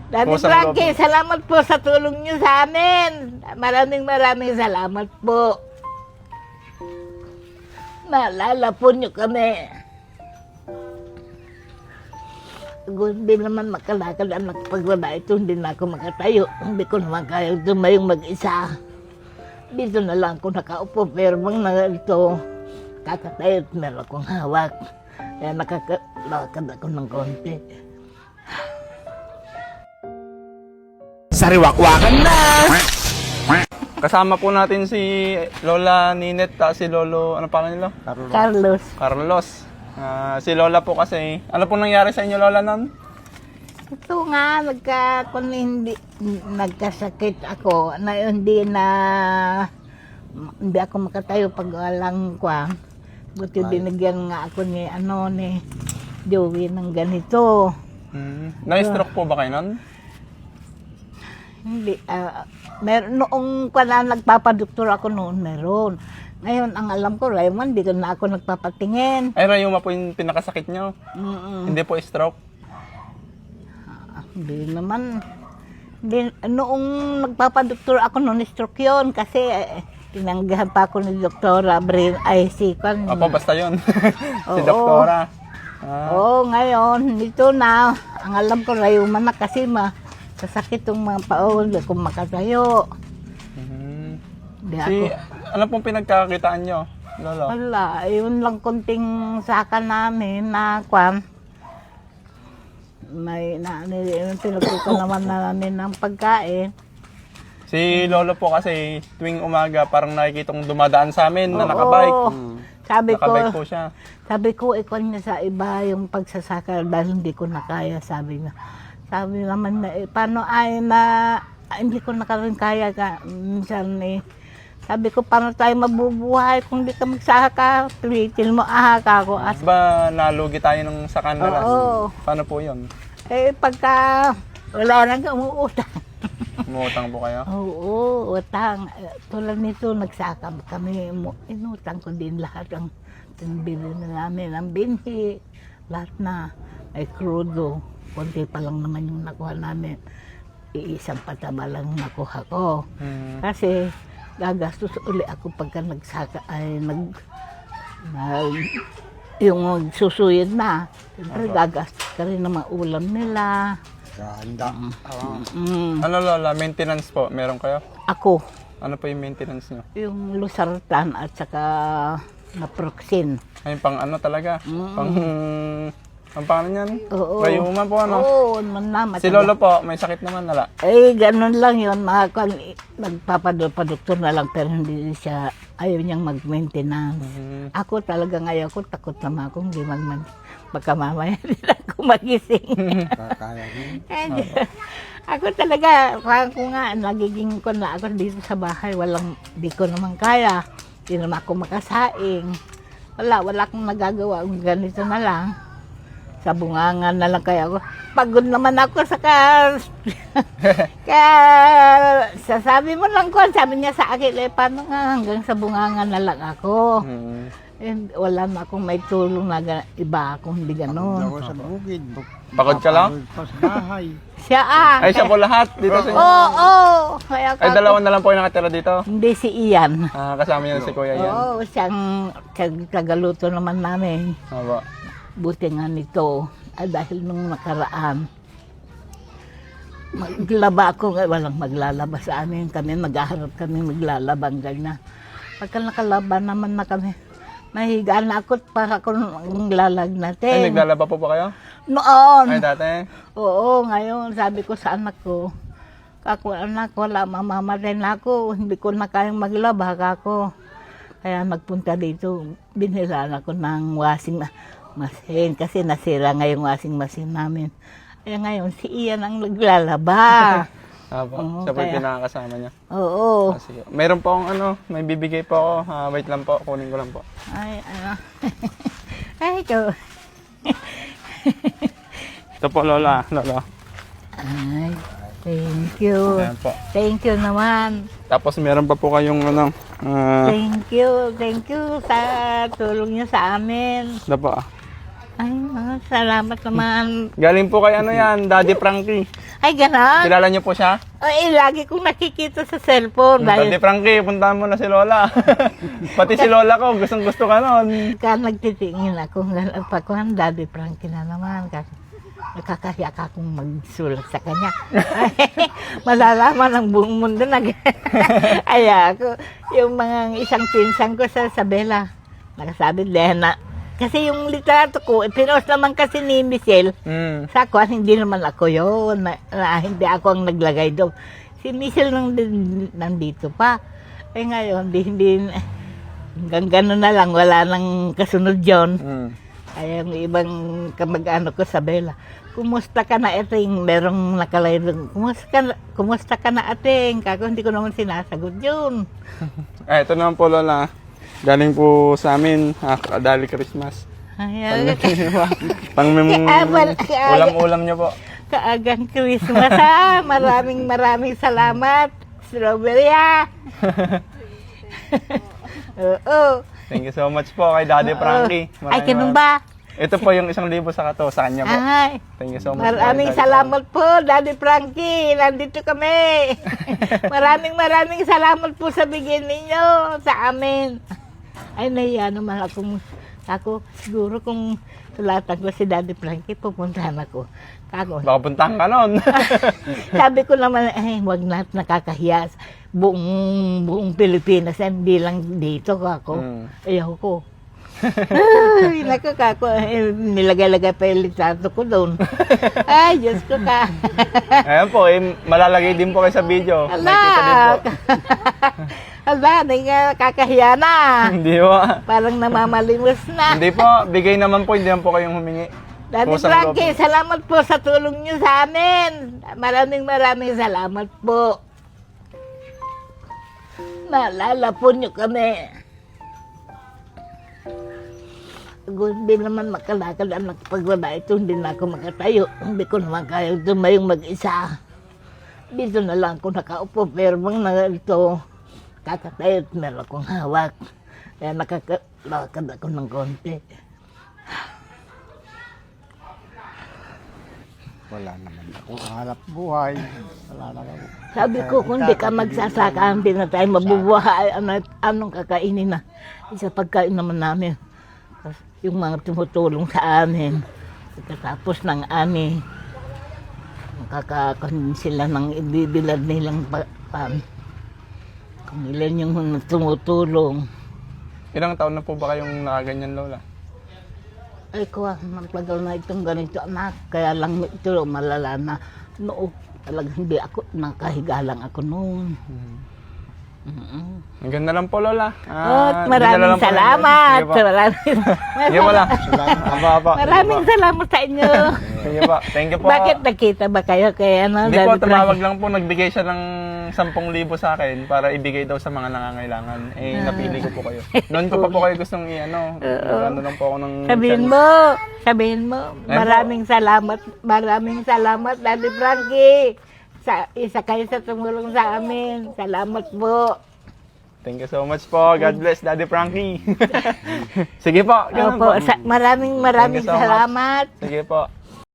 Daddy Kusang Frankie, loob. salamat po sa tulong niyo sa amin. Maraming salamat po. Naalala po niyo kami. Kung hindi naman makalakad ang pagwala ito, hindi na ako makatayo. Hindi ko naman kaya tumayong mag-isa. Dito na lang ako nakaupo, pero bang na ito, kakatayo at meron akong hawak. Kaya nakakalakad ako ng konti. Sariwakwakan na! Kasama po natin si Lola Ninet at si Lolo, ano pa nila? Carlos, Carlos. Si Lola po kasi, ano po nangyari sa inyo Lola nun? ito nga, nagkasakit ako na hindi ako makatayo pag walang kwa. Buti binigyan nga ako ni Joey ng ganito. Na-stroke po ba kayo nun? Hindi, noong pala nagpapadoktor ako noon, meron. Ngayon, ang alam ko, Raymond, hindi ko na ako nagpapatingin. Ay, rayuma po yung pinakasakit nyo. Hindi po stroke. Hindi naman. Noong nagpapadoktor ako noon, stroke yun. Kasi tinanggahan pa ako ni Doktora Brain IC. Opo, basta yun. Si Oo. Doktora. Oo, ngayon, dito na. Ang alam ko, rayuma na kasi sasakit yung mga pao, hindi ko makatayo. Hindi ako. Ano pong pinagkakakitaan nyo, Lolo? Wala, yun lang konting saka namin na kwan. Pinagkukan naman namin ng pagkain. Si Lolo po kasi tuwing umaga parang nakikita kong dumadaan sa amin na nakabike. Nakabike po siya. Sabi ko, ikaw niya sa iba yung pagsasaka dahil hindi ko na kaya, sabi niya. Sabi naman na, paano ay hindi ko na rin kaya ka, minsan sabi ko, paano tayo mabubuhay kung di ka magsaka? Tulitin mo, ahaka ko. Ba nalugi tayo ng sa kanila? Oo. Paano po yun? Pagka wala nang umuutang. Umutang po kayo? Oo, utang. Tulad nito, nagsaka kami. Inutang ko din lahat ang tinbili na namin. Ang binhi, lahat na. Ay krudo. Konti pa lang naman yung nakuha namin. Iisang pataba lang nakuha ko. Kasi gagastos uli ako pagka nagsaka ay yung magsusuyod na. Siyempre gagastos ka rin ng mga ulam nila. Ganda. Ano Lola, maintenance po, meron kayo? Ako, Ano po yung maintenance nyo? yung Losartan at saka Naproxen. Ay, pang ano talaga? Ang pangalan yan? Oo. Rayuma po ano? Oo, naman Si Lolo po, may sakit naman nala. Ganun lang yun. Nagpapadoktor na lang pero hindi siya, ayaw niyang mag-maintenance. Ako talaga ngayon ko, takot naman ako hindi mag-maintenance. Baka mamaya din ako magising. Kaya rin. Ako talaga, parang ko nga, nagiging ko na ako dito sa bahay. Di ko naman kaya. Di naman ako makasaing. Wala akong nagagawa. Ganito na lang. Sa bungangan na lang kaya ako. Pagod naman ako sa kaya sasabi mo lang ko, sabi niya sa akin, paano nga hanggang sa bungangan na lang ako. Wala na akong may tulong na iba akong hindi ganon. Ako sa bukid. Pagod ka lang? Pa sa bahay. Siya Ay, siya po lahat dito sa inyo. Oo. Kaya Ay, dalawa na lang po yung nakatira dito. Hindi si Ian. Kasama niyo si Kuya yan. Oo, siyang tagaluto naman namin. Opo. Buti nga nito, dahil nung nakaraan, maglaba ako, walang maglalaba sa amin. Kami maghaharap kami maglalabang ganyan. Pagka nakalaba naman na kami, nahigaan na ako para akong lalagnatin. Ay, naglalaba po ba kayo? Noon. Ay, dati. Oo, ngayon sabi ko sa anak ko, ako anak, wala, mamamatay na ako, hindi ko na kayang maglaba ako. Kaya nagpunta dito, binhilaan ako ng washing machine kasi nasira nga yung washing machine namin. Kaya ngayon, si Ian ang naglalaba. Opo, siya po yung pinakakasama niya. Oo. Sige. Mayroon po akong may bibigay po ako. Wait lang po, kunin ko lang po. Ay, ay, ito. Ito po, Lola. Lola. Ay, thank you. Ayan po. Thank you naman. Tapos meron pa po kayong Thank you sa tulong niyo sa amin. Ito po. Ay, Salamat naman. Galing po kay ano yan, Daddy Frankie. Ay, ganon. Kilala niyo po siya? Ay, lagi kong nakikita sa cellphone. Daddy Frankie, puntahan mo na si Lola. Pati si Lola ko, gustong gusto ka nun. Kaya nagtitingin ako, pagkuhan, Daddy Frankie na naman. Kasi nakakahiya ka akong magsulat sa kanya. Malalaman ang buong mundo. Ay, ako, yung mga isang pinsan ko sa Isabela, nakasabi, Lena. Kasi yung litrato ko, pinost naman kasi ni Michelle. Sa kuhan, hindi naman ako yun. Hindi ako ang naglagay doon. Si Michelle nandito pa. Eh ngayon, hindi, hanggang gano'n na lang, wala nang kasunod yun. Ay, yung ibang kamag-ano ko sa Bella, kumusta ka na ating? Merong nakalay doon, kumusta ka na ating? Kako, hindi ko naman sinasagot yun. Ito naman po, Lola. Galing po sa amin, Dali Christmas. Ay, Ulam-ulam niyo po. kaagang Christmas ha. Maraming salamat. Strawberry ha. Oo. Thank you so much po kay Daddy Frankie. Ay, ganun ba? Ito po yung 1,000 sa kato, sa kanya po. Ay, Thank you so much. maraming Daddy salamat po, Daddy Frankie. Nandito kami. maraming salamat po sa bigyan ninyo sa amin. Ay, nahiya naman ako siguro kung sulatan ko si Daddy Frankie, pupuntahan ako. Ako, Baka puntahan ka nun. sabi ko naman, wag na nakakahiya. Buong Pilipinas, hindi lang dito ako. Ayaw ko. Ay, naku, kako, nilagay-lagay pa yung litrato ko doon. Ay, Diyos ko ka. Ayan po, malalagay din po kayo sa video. Ala, Nakikita din po. ala, nakakahiya na. Hindi po. Parang namamalimos na. Hindi po, bigay naman po, hindi naman po kayong humingi. Daddy Kusang Frankie, salamat po sa tulong niyo sa amin. Maraming salamat po. Naalala po niyo kami. Hindi naman makalakad ang pagwala ito, hindi na ako makatayo. Hindi ko naman kaya tumayong mag-isa. Dito na lang ako nakaupo, pero bang na ito, kakatayo at meron akong hawak. Kaya nakakalakad ako ng konti. Wala naman akong hanap buhay. Wala naman. Sabi ko, kung di ka magsasaka, hindi na tayo mabubuhay. Anong kakainin na? Isa pagkain naman namin. Yung mga tumutulong sa amin. Pagkatapos ng ani, makakakunin sila ng ibibilad nilang pan. Kung ilan yung tumutulong. Ilang taon na po ba kayong nakaganyan, Lola? Ay ko, magtagal na itong ganito anak. Kaya lang ito malala na noo. Talagang hindi ako, nakahiga lang ako noon. Ang ganda lang po, Lola. Maraming salamat. Sige po, Lola. Maraming salamat sa inyo. Sige po. Thank you po. Bakit nakita ba kayo kay ano? Hindi po, Daddy tumawag Frankie? lang po. Nagbigay siya ng 10,000 sa akin para ibigay daw sa mga nangangailangan. Eh, napili ko po kayo. Noon ko pa po kayo gustong i-ano. Ano lang po ako ng... Sabihin mo, maraming salamat, Daddy Frankie. Isa kayo sa tumulong sa amin. Salamat po. Thank you so much po. God bless, Daddy Frankie. Sige po. ganun Opo, po. maraming Thank you so much. salamat. Sige po.